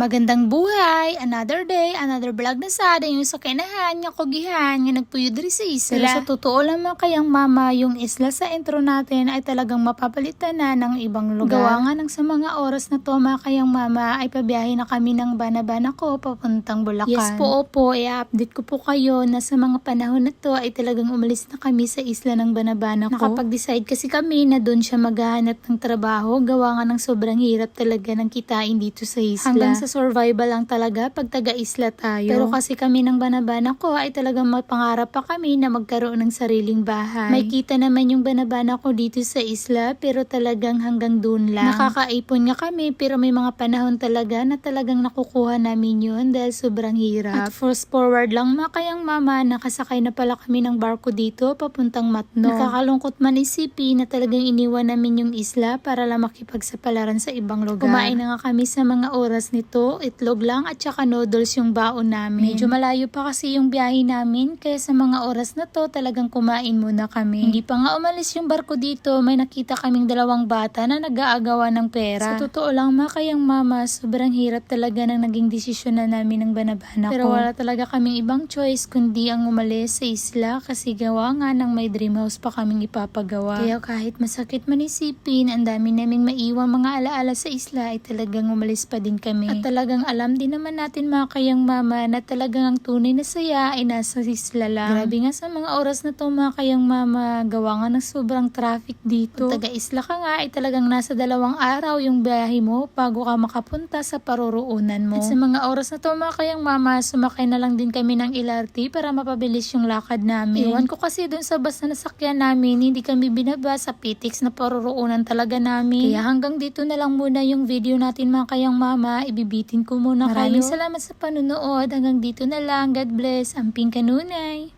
Magandang buhay! Another day, another vlog na sada yung sa kinahan nga kugihan nga nagpuyo diri sa isla. Pero sa totoo lang mga kayang mama, yung isla sa intro natin ay talagang mapapalitan na ng ibang lugar. Gawa nga ng sa mga oras na to mga kayang mama ay pabiyahe na kami ng Bana-Bana ko papuntang Bulacan. Yes po, opo, i-update ko po kayo na sa mga panahon na to ay talagang umalis na kami sa isla ng Bana-Bana ko. Nakapag-decide kasi kami na doon siya maghahanap ng trabaho, gawa nga ng sobrang hirap talaga ng kitain dito sa isla. Hanggang sa survival lang talaga pag taga-isla tayo. Pero kasi kami ng Bana-Bana ko ay talagang mapangarap pa kami na magkaroon ng sariling bahay. May kita naman yung Bana-Bana ko dito sa isla pero talagang hanggang dun lang. Nakakaipon nga kami pero may mga panahon talaga na talagang nakukuha namin yun dahil sobrang hirap. At fast forward lang mga kayang mama, nakasakay na pala kami ng barko dito papuntang Matno. Nakakalungkot man isipin na talagang iniwan namin yung isla para lang makipagsapalaran sa ibang lugar. Kumain na nga kami sa mga oras nito. Itlog lang at saka noodles yung baon namin. Medyo malayo pa kasi yung biyahe namin kaya sa mga oras na to talagang kumain muna kami. Hindi pa nga umalis yung barko dito, may nakita kaming dalawang bata na nag-aagawan ng pera. Sa totoo lang mga kayang mama, sobrang hirap talaga ng naging desisyon na namin ng Bana-Bana ko. Pero wala talaga kaming ibang choice kundi ang umalis sa isla kasi gawa nga ng may dream house pa kaming ipapagawa. Kaya kahit masakit man isipin, ang dami naming maiwan mga alaala sa isla ay talagang umalis pa din kami. At talagang alam din naman natin mga kayang mama na talagang ang tunay na saya ay nasa isla lang. Grabe nga sa mga oras na to mga kayang mama, gawa nga ng sobrang traffic dito. Kung taga-isla ka nga ay talagang nasa 2 araw yung biyahe mo bago ka makapunta sa paroroonan mo. At sa mga oras na to mga kayang mama, sumakay na lang din kami ng LRT para mapabilis yung lakad namin. Iwan ko kasi dun sa bus na nasakyan namin, hindi kami binaba sa PTX na paroroonan talaga namin. Kaya hanggang dito na lang muna yung video natin mga kayang mama, ibibitin ko muna kayo. Maraming salamat sa panunood. Hanggang dito na lang. God bless. Amping kanunay.